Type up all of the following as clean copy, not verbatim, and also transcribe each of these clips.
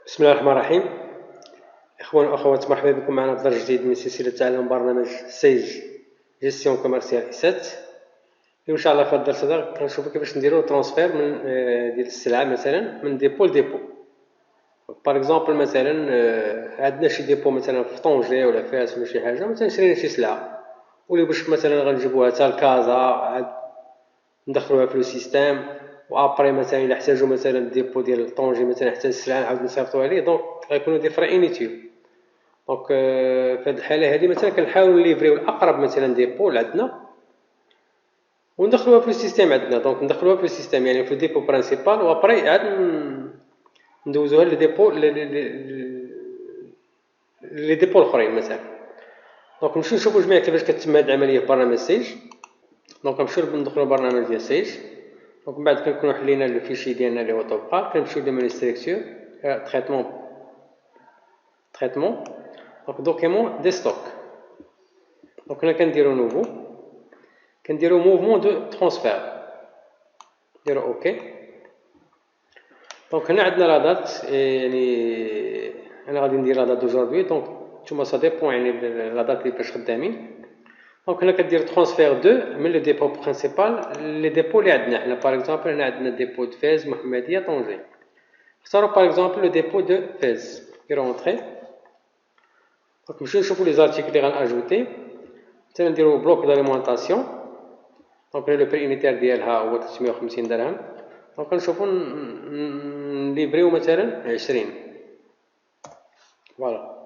بسم الله الرحمن الرحيم. إخوان وأخوات، مرحبا بكم معنا في درس جديد من سلسلة تعلم برنامج سيج جيستيون كوميرسيال إيسات. إن شاء الله في هذا الدرس هذا كنشوفو كيفاش نديرو ترونسفير من ديال السلعة مثلا من ديبو لديبو. باغ اكزومبل مثلا عندنا شي ديبو مثلا في طونجي ولا فاس ولا شي حاجة، مثلا شرينا شي سلعة ولي باش مثلا غنجيبوها حتى لكازا عاد ندخلوها في لو سيستيم، وابري مثلا إلا احتاجو مثلا الديبو ديال طونجي مثلا حتى السلعة نعاود نصيفطوها ليه، دونك غيكونو دي فري انيتيل. دونك في هذه الحالة هذه مثلا كنحاولو نليفريو الأقرب مثلا ديبو لعندنا وندخلوها في السيستيم عندنا. دونك ندخلوها في السيستيم يعني في الديبو برينسيبال، وابري عاد ندوزوها لديبو لي ديبو الأخرين مثلا. دونك نمشيو نشوفو جميع كيفاش كتم هذه العملية في برنامج سيج. دونك نمشيو ندخلو البرنامج ديال سيج. دونك من بعد كنكونو حلينا الفيشي ديالنا اللي هو توبقا، كنمشيو لمنيو سيليكسيون تريتمون دونك دوكيمون دي ستوك. دونك هنا كنديرو نوفو، كنديرو موفمون دو ترونسفير، نديرو اوكي. دونك هنا عندنا لا دات، يعني انا غادي ندير لا دات دوجوردي، دونك نتوما سا ديبون يعني لا دات اللي باش خدامين. دونك هنا كدير ترونسفير دو من لو ديبو برينسيبال لي ديبو اللي عندنا حنا. باغ اكزومبل هنا عندنا ديبو دو فاز محمدية طنجة، اختارو باغ اكزومبل لو ديبو دو فاز، نديرو اونطري. دونك نمشيو نشوفو لي زارتيكل اللي غنأجوتي، مثلا نديرو بلوك داليمونطاسيون. دونك لو بري انيتير ديالها هو 350 درهم. دونك نشوفو نليفريو مثلا 20. فوالا.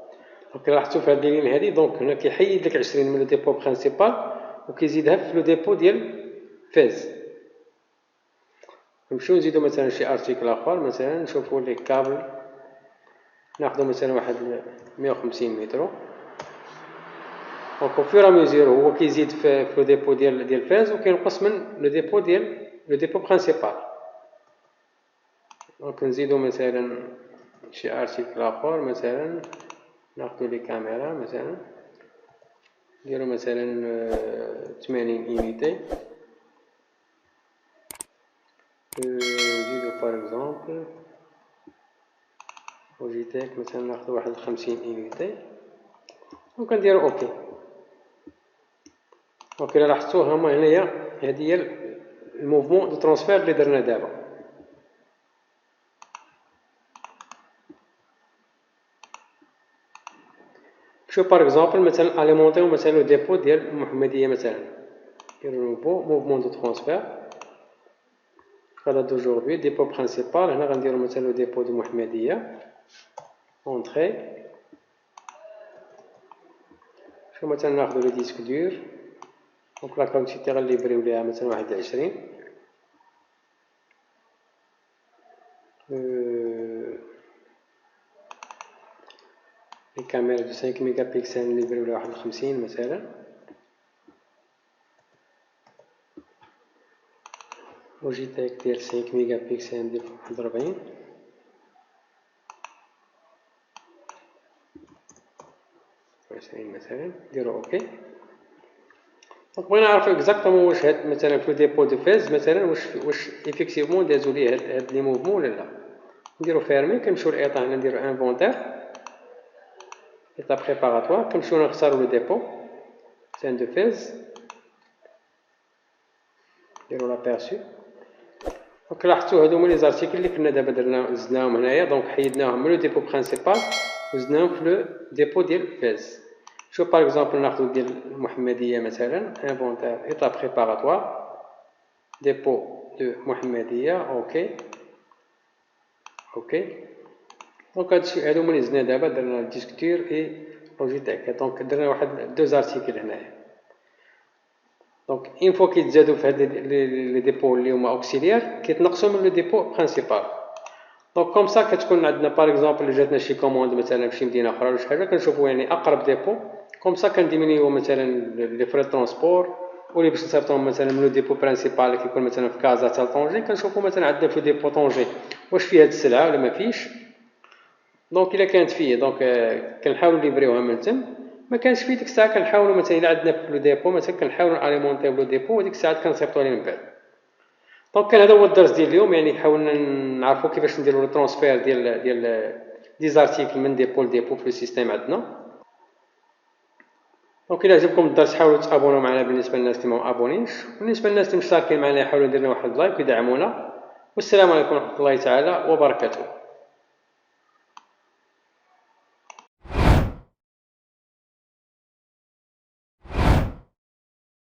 دونك لاحظتو في هاد اللين هادي، دونك هنا كيحيد لك 20 من لو ديبو برينسيبال وكيزيدها في لو ديبو ديال فاز. نمشيو نزيدو مثلا شي ارتيكل اخر، مثلا نشوفو لي كابل، ناخدو مثلا واحد 150 مترو. دونك فيغ ميزور هو كيزيد في لو ديبو ديال فاز وكينقص من لو ديبو ديال لو ديبو برينسيبال. دونك نزيدو مثلا شي ارتيكل اخر، مثلا ناخدو لي كاميرا مثلا نديرو مثلا 80 اونيتي. نزيدو باغ اكزومبل لوجيتيك مثلا ناخدو واحد 50 اونيتي وكنديرو اوكي. دونك الا لاحظتو هما هنايا هادي هي الموفمون دو ترونسفير اللي درنا دابا. شوف باغ اكزومبل مثلا اليمونطيو مثلا لو ديبو ديال المحمدية مثلا، نديرو نوفو موفمون دو ترونسفير هذا دوجوردي ديبو برينسيبال. هنا غنديرو مثلا لو ديبو دو محمدية اونطري. شوف مثلا ناخدو لي ديسك دور، دونك لا كونتيتي غنليفريو ليها مثلا واحد 20. لي كاميرا دو 5 ميغا بيكسل نليفريو ليها واحد 50 مثلا. لوجيتيك ديال 5 ميغا بيكسل ندير واحد 40 مثلا، نديرو اوكي. دونك بغينا نعرفو اكزاكتومون واش هاد مثلا في ديبو دو فاز مثلا واش ايفيكتيفمون دازو ليه هاد لي موفمون ولا لا. نديرو فيرمي، كنمشيو لايطا هنا نديرو انفونتير ايطا بريباراتوار، كنمشيو نختارو لو ديبو مثلا دو فاز، نديرو لابيرسو. دونك لاحظتو هادو هما لي زارتيكل اللي كنا دابا زدناهم هنايا. دونك حيدناهم من لو ديبو برينسيبال وزدناهم في لو ديبو ديال فاز. شوف باغ اكزومبل ناخدو ديال المحمدية مثلا، انفونتير ايطا بريباراتوار ديبو دو محمدية، اوكي اوكي. دونك هادشي هادو هما لي زدنا دابا، درنا ديسك دور اي لوجيتيك. دونك درنا واحد دو زارتيكل هنايا. دونك اون فوا كيتزادو في هاد لي ديبو اللي هما اوكسيليير كيتنقصو من لو ديبو برينسيبال. دونك كوم سا كتكون عندنا باغ اكزومبل جاتنا شي كوموند مثلا في شي مدينة اخرى ولا شي حاجة، كنشوفو يعني اقرب ديبو. كوم سا كنديمينيو مثلا لي فري ترونسبور، واللي باش نصيفطوهم مثلا من لو ديبو برينسيبال اللي كيكون مثلا في كازا حتى لطونجي، كنشوفو مثلا عندنا في ديبو طونجي واش فيه هاد السلعة ولا مافيش. دونك الا كانت فيه دونك كنحاولو نليفريوها من تم، ما كانش فيه ديك الساعة كنحاولو مثلا الا عندنا في لو ديبو مثلا كنحاولو ناليمونطيو لو ديبو، وديك الساعات كنصيفطو عليه من بعد. دونك كان هذا هو الدرس ديال اليوم، يعني حاولنا نعرفو كيفاش نديرو لو ترونسفير ديال دي زارتيكل من ديبو لديبو في السيستيم عندنا. دونك الى عجبكم الدرس حاولوا تابوناو معنا بالنسبه للناس اللي ما ابونيش، وبالنسبه للناس اللي مشتركين معنا يحاولوا يديروا واحد اللايك ويدعمونا. والسلام عليكم ورحمه الله تعالى وبركاته.